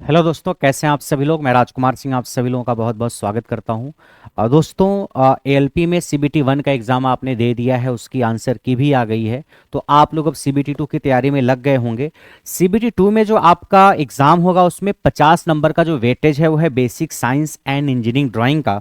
Hello दोस्तों, कैसे हैं आप सभी लोग। मैं राजकुमार सिंह आप सभी लोगों का बहुत बहुत स्वागत करता हूं। दोस्तों, एएलपी में सीबीटी 1 का एग्ज़ाम आपने दे दिया है, उसकी आंसर की भी आ गई है। तो आप लोग अब सीबीटी 2 की तैयारी में लग गए होंगे। सीबीटी 2 में जो आपका एग्ज़ाम होगा उसमें 50 नंबर का जो वेटेज है वो है basic science and engineering drawing का।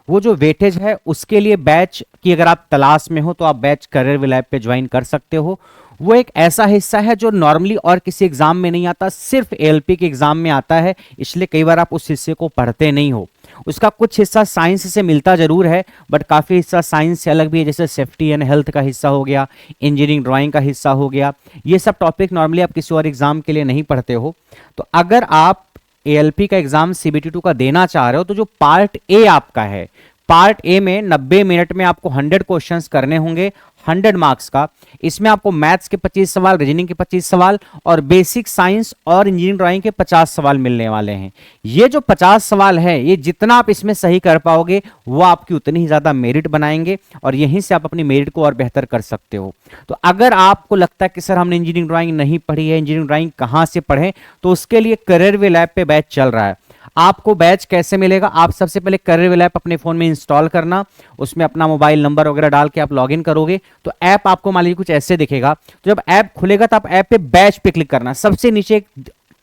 वो जो वेटेज है उसके लिए बैच की अगर आप तलाश में हो तो आप बैच करियर लैब पे ज्वाइन कर सकते हो। वो एक ऐसा हिस्सा है जो नॉर्मली और किसी एग्जाम में नहीं आता, सिर्फ एएलपी के एग्जाम में आता है, इसलिए कई बार आप उस हिस्से को पढ़ते नहीं हो। उसका कुछ हिस्सा साइंस से मिलता जरूर है, बट काफ़ी हिस्सा साइंस से अलग भी है, जैसे सेफ्टी एंड हेल्थ का हिस्सा हो गया, इंजीनियरिंग ड्राइंग का हिस्सा हो गया। ये सब टॉपिक नॉर्मली आप किसी और एग्जाम के लिए नहीं पढ़ते हो। तो अगर आप एएलपी का एग्जाम सीबीटी 2 का देना चाह रहे हो तो जो पार्ट ए आपका है, पार्ट ए में 90 मिनट में आपको 100 क्वेश्चंस करने होंगे, 100 मार्क्स का। इसमें आपको मैथ्स के 25 सवाल, रीजनिंग के 25 सवाल और बेसिक साइंस और इंजीनियरिंग ड्राइंग के 50 सवाल मिलने वाले हैं। ये जो 50 सवाल है, ये जितना आप इसमें सही कर पाओगे वो आपकी उतनी ही ज़्यादा मेरिट बनाएंगे और यहीं से आप अपनी मेरिट को और बेहतर कर सकते हो। तो अगर आपको लगता है कि सर हमने इंजीनियरिंग ड्राइंग नहीं पढ़ी है, इंजीनियरिंग ड्राइंग कहाँ से पढ़ें, तो उसके लिए करियर वे लैब पे बैच चल रहा है। आपको बैच कैसे मिलेगा? आप सबसे पहले करियर वे लैब अपने फ़ोन में इंस्टॉल करना, उसमें अपना मोबाइल नंबर वगैरह डाल के आप लॉगिन करोगे तो ऐप आपको मान लीजिए कुछ ऐसे दिखेगा। तो जब ऐप खुलेगा तो आप ऐप पे बैच पे क्लिक करना। सबसे नीचे एक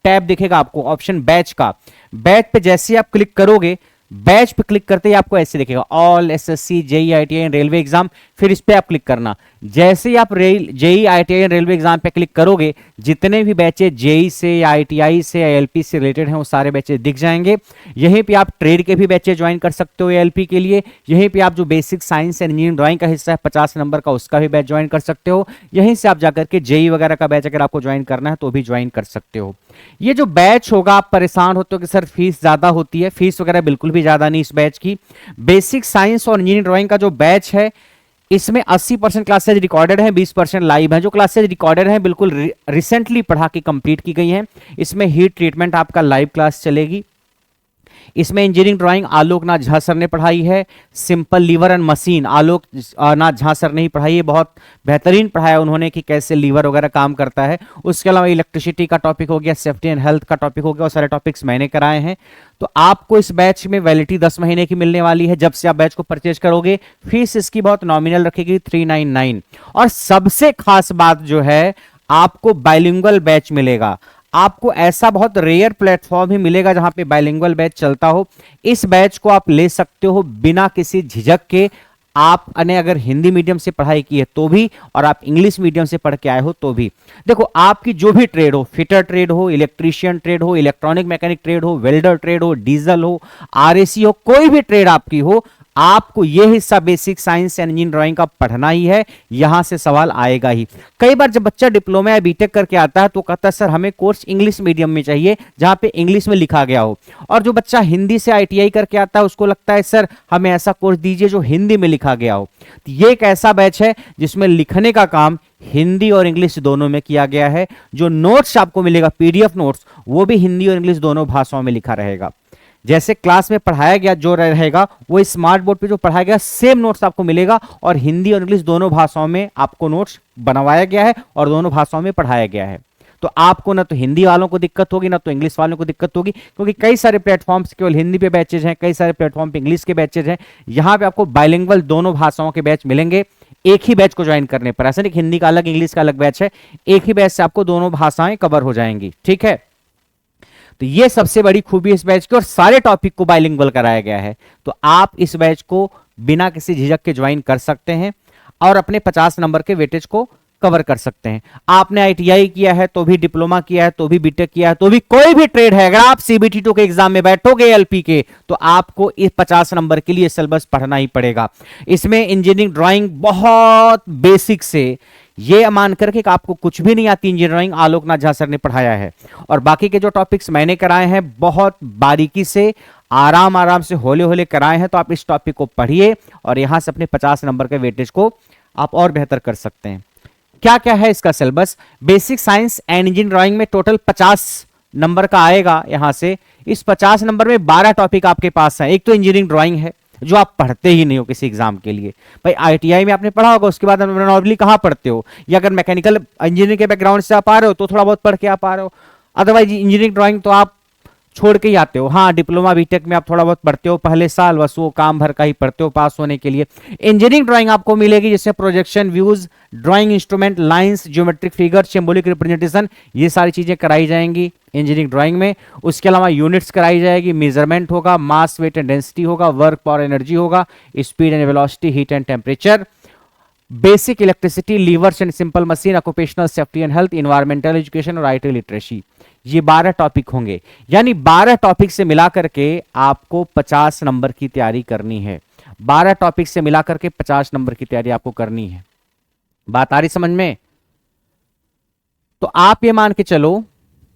टैब दिखेगा आपको, ऑप्शन बैच का। बैच पे जैसे ही आप क्लिक करोगे, बैच पे क्लिक करते ही आपको ऐसे दिखेगा all SSC JE ITI railway exam. फिर इस पे आप क्लिक करना। जैसे ही आप जेई आईटीआई रेलवे एग्जाम पे क्लिक करोगे, जितने भी बैचेज जेई से या आईटीआई से या एलपी से रिलेटेड हैं वो सारे बैचेज दिख जाएंगे। यहीं पे आप ट्रेड के भी बैचेज ज्वाइन कर सकते हो एलपी के लिए। यहीं पे आप जो basic science and engineering drawing का हिस्सा है 50 नंबर का, उसका भी बैच ज्वाइन कर सकते हो। यहीं से आप जाकर के जेई वगैरह का बैच अगर आपको ज्वाइन करना है तो भी ज्वाइन कर सकते हो। ये जो बैच होगा, आप परेशान होते हो कि सर फीस ज्यादा होती है। फीस वगैरह बिल्कुल भी ज्यादा नहीं इस बैच की। बेसिक साइंस और इंजीनियरिंग ड्राइंग का जो बैच है, इसमें 80% क्लासेज रिकॉर्डेड हैं, 20% लाइव हैं। जो क्लासेज रिकॉर्डेड हैं बिल्कुल रिसेंटली पढ़ा के कंप्लीट की गई हैं। इसमें हीट ट्रीटमेंट आपका लाइव क्लास चलेगी। इसमें engineering drawing Alok Nath Jha sir ने पढ़ाई है। Simple lever and machine Alok Nath Jha sir ने ही पढ़ाई है, बहुत बेहतरीन पढ़ाया उन्होंने कि कैसे लीवर वगैरह काम करता है। उसके अलावा इलेक्ट्रिसिटी का टॉपिक हो गया, सेफ्टी एंड हेल्थ का टॉपिक हो गया, और सारे टॉपिक्स मैंने कराए हैं। तो आपको इस बैच में वैलिडिटी 10 महीने की मिलने वाली है जब से आप बैच को परचेज करोगे। फीस इसकी बहुत नॉमिनल रखेगी 399। और सबसे खास बात जो है, आपको बाइलिंगुअल बैच मिलेगा। आपको ऐसा बहुत रेयर प्लेटफॉर्म ही मिलेगा जहां पे बाइलिंगुअल बैच चलता हो। इस बैच को आप ले सकते हो बिना किसी झिझक के। आपने अगर हिंदी मीडियम से पढ़ाई की है तो भी, और आप इंग्लिश मीडियम से पढ़ के आए हो तो भी। देखो, आपकी जो भी ट्रेड हो, फिटर ट्रेड हो, इलेक्ट्रीशियन ट्रेड हो, इलेक्ट्रॉनिक मैकेनिक ट्रेड हो, वेल्डर ट्रेड हो, डीजल हो, आरएसी हो, कोई भी ट्रेड आपकी हो, आपको यह हिस्सा basic science and engineering drawing का पढ़ना ही है। यहां से सवाल आएगा ही। कई बार जब बच्चा डिप्लोमा या बीटेक करके आता है तो कहता है सर हमें कोर्स इंग्लिश मीडियम में चाहिए जहां पे इंग्लिश में लिखा गया हो। और जो बच्चा हिंदी से आईटीआई करके आता है उसको लगता है सर हमें ऐसा कोर्स दीजिए जो हिंदी में लिखा गया हो। तो ये एक ऐसा बैच है जिसमें लिखने का काम हिंदी और इंग्लिश दोनों में किया गया है। जो नोट्स आपको मिलेगा, पीडीएफ नोट्स, वो भी हिंदी और इंग्लिश दोनों भाषाओं में लिखा रहेगा। जैसे क्लास में पढ़ाया गया जो रहेगा वो स्मार्ट बोर्ड पे जो पढ़ाया गया सेम नोट्स आपको मिलेगा, और हिंदी और इंग्लिश दोनों भाषाओं में आपको नोट्स बनवाया गया है और दोनों भाषाओं में पढ़ाया गया है। तो आपको ना तो हिंदी वालों को दिक्कत होगी ना तो इंग्लिश वालों को दिक्कत होगी, क्योंकि कई सारे प्लेटफॉर्म्स केवल हिंदी पे बैचेज हैं, कई सारे प्लेटफॉर्म पे इंग्लिश के बैचेज हैं। यहां पे आपको बाइलिंगुअल दोनों भाषाओं के बैच मिलेंगे एक ही बैच को ज्वाइन करने पर। ऐसा नहीं हिंदी का अलग इंग्लिश का अलग बैच है, एक ही बैच से आपको दोनों भाषाएं कवर हो जाएंगी। ठीक है, तो ये सबसे बड़ी खूबी इस बैच की, और सारे टॉपिक को बाइलिंगुअल कराया गया है। तो आप इस बैच को बिना किसी झिझक के ज्वाइन कर सकते हैं और अपने 50 नंबर के वेटेज को कवर कर सकते हैं। आपने आईटीआई किया है तो भी, डिप्लोमा किया है तो भी, बीटेक किया है तो भी, कोई भी ट्रेड है, अगर आप सीबीटी 2 के एग्जाम में बैठोगे एलपी के, तो आपको इस 50 नंबर के लिए सिलेबस पढ़ना ही पड़ेगा। इसमें इंजीनियरिंग ड्राइंग बहुत बेसिक से, ये मान करके कि आपको कुछ भी नहीं आती इंजीनियरिंग, आलोक नाथ झा सर ने पढ़ाया है। और बाकी के जो टॉपिक्स मैंने कराए हैं बहुत बारीकी से, आराम आराम से, होले होले कराए हैं। तो आप इस टॉपिक को पढ़िए और यहां से अपने 50 नंबर के वेटेज को आप और बेहतर कर सकते हैं। क्या क्या है इसका syllabus? Basic science and engineering drawing में टोटल 50 नंबर का आएगा। यहां से इस 50 नंबर में 12 टॉपिक आपके पास है। एक तो इंजीनियरिंग ड्राइंग है जो आप पढ़ते ही नहीं हो किसी एग्जाम के लिए। भाई आईटीआई में आपने पढ़ा होगा, उसके बाद नॉर्मली कहां पढ़ते हो? या अगर मैकेनिकल इंजीनियरिंग के बैकग्राउंड से आप आ रहे हो तो थोड़ा बहुत पढ़ के आप आ रहे हो। अदरवाइज इंजीनियरिंग ड्राइंग तो आप छोड़ के ही आते हो। हाँ, डिप्लोमा बीटेक में आप थोड़ा बहुत पढ़ते हो पहले साल, बस वो काम भर का ही पढ़ते हो पास होने के लिए। इंजीनियरिंग ड्राइंग आपको मिलेगी जिससे projection, views, drawing instrument, lines, geometric figure, symbolic representation, ये सारी चीजें कराई जाएंगी इंजीनियरिंग ड्राइंग में। उसके अलावा यूनिट्स कराई जाएगी, मेजरमेंट होगा, मास, वेट एंड डेंसिटी होगा, वर्क, पावर, एनर्जी होगा, speed and velocity, heat and temperature, basic electricity, levers and simple machine, occupational safety and health, environmental education और आईटी लिटरेसी। ये 12 टॉपिक होंगे, यानी 12 टॉपिक से मिलाकर के आपको 50 नंबर की तैयारी करनी है। 12 टॉपिक से मिलाकर के 50 नंबर की तैयारी आपको करनी है। बात आ रही समझ में? तो आप ये मान के चलो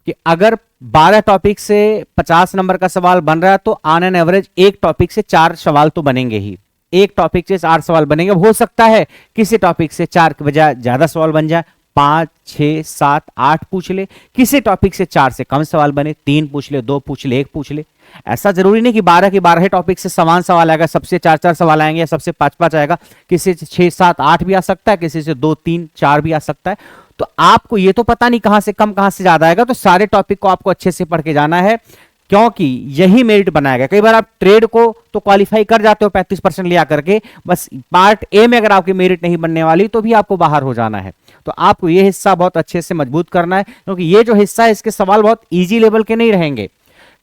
कि अगर 12 टॉपिक से 50 नंबर का सवाल बन रहा है तो ऑन एन एवरेज एक टॉपिक से 4 सवाल तो बनेंगे ही। एक टॉपिक से 4 सवाल बनेंगे। हो सकता है किसी टॉपिक से 4 के बजाय ज्यादा सवाल बन जाए, 5, 6, 7, 8 पूछ ले। किसी टॉपिक से 4 से कम सवाल बने, 3 पूछ ले, 2 पूछ ले, 1 पूछ ले। ऐसा जरूरी नहीं कि 12 के 12 टॉपिक से समान सवाल आएगा, सबसे 4-4 सवाल आएंगे या सबसे 5-5 आएगा। किसी से 6, 7, 8 भी आ सकता है, किसी से 2, 3, 4 भी आ सकता है। तो आपको ये तो पता नहीं कहां से कम कहां से ज्यादा आएगा, तो सारे टॉपिक को आपको अच्छे से पढ़ के जाना है, क्योंकि यही मेरिट बनाएगा। कई बार आप ट्रेड को तो क्वालिफाई कर जाते हो 35% लिया करके, बस पार्ट ए में अगर आपकी मेरिट नहीं बनने वाली तो भी आपको बाहर हो जाना है। तो आपको ये हिस्सा बहुत अच्छे से मजबूत करना है, क्योंकि ये जो हिस्सा है इसके सवाल बहुत इजी लेवल के नहीं रहेंगे।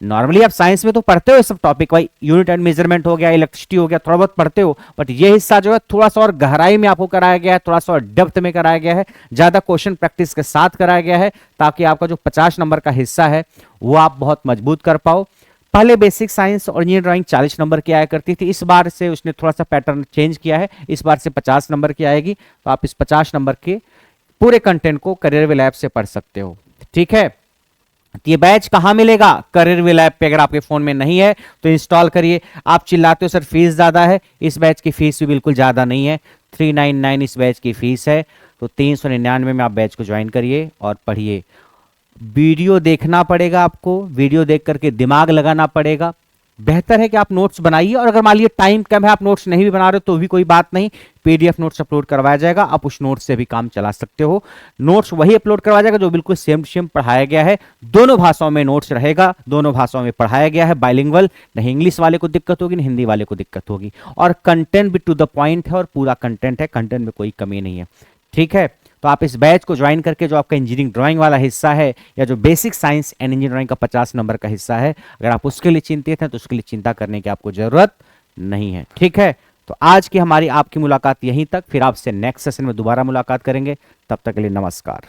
नॉर्मली आप साइंस में तो पढ़ते हो सब टॉपिक, भाई यूनिट एंड मेजरमेंट हो गया, इलेक्ट्रिसिटी हो गया, थोड़ा बहुत पढ़ते हो, बट ये हिस्सा जो है थोड़ा सा और गहराई में आपको कराया गया है, थोड़ा सा और डेप्थ में कराया गया है, ज्यादा क्वेश्चन प्रैक्टिस के साथ कराया गया है, ताकि आपका जो 50 नंबर का हिस्सा है वो आप बहुत मजबूत कर पाओ। पहले बेसिक साइंस और इंजीनियरिंग ड्राइंग 40 नंबर की आया करती थी, इस बार से उसने थोड़ा सा पैटर्न चेंज किया है, इस बार से 50 नंबर की आएगी। तो आप इस 50 नंबर के पूरे कंटेंट को करियर वे लैब से पढ़ सकते हो। ठीक है, ये बैच कहां मिलेगा? करियर वे लैब पे। अगर आपके फोन में नहीं है तो इंस्टॉल करिए। आप चिल्लाते हो सर फीस ज्यादा है, इस बैच की फीस भी बिल्कुल ज्यादा नहीं है, 399 इस बैच की फीस है। तो 399 में आप बैच को ज्वाइन करिए और पढ़िए। वीडियो देखना पड़ेगा आपको, वीडियो देख करके दिमाग लगाना पड़ेगा। बेहतर है कि आप नोट्स बनाइए, और अगर मान लीजिए टाइम कम है, आप नोट्स नहीं भी बना रहे हो तो भी कोई बात नहीं, पीडीएफ नोट्स अपलोड करवाया जाएगा, आप उस नोट्स से भी काम चला सकते हो। नोट्स वही अपलोड करवाया जाएगा जो बिल्कुल सेम टू सेम पढ़ाया गया है। दोनों भाषाओं में नोट्स रहेगा, दोनों भाषाओं में पढ़ाया गया है, बाइलिंगुअल। नहीं इंग्लिश वाले को दिक्कत होगी, नहीं हिंदी वाले को दिक्कत होगी, और कंटेंट भी टू द पॉइंट है, और पूरा कंटेंट है, कंटेंट में कोई कमी नहीं है। ठीक है, तो आप इस बैच को ज्वाइन करके जो आपका इंजीनियरिंग ड्राइंग वाला हिस्सा है, या जो basic science and engineering drawing का 50 नंबर का हिस्सा है, अगर आप उसके लिए चिंतित हैं तो उसके लिए चिंता करने की आपको जरूरत नहीं है। ठीक है, तो आज की हमारी आपकी मुलाकात यहीं तक, फिर आपसे नेक्स्ट सेशन में दोबारा मुलाकात करेंगे। तब तक के लिए नमस्कार।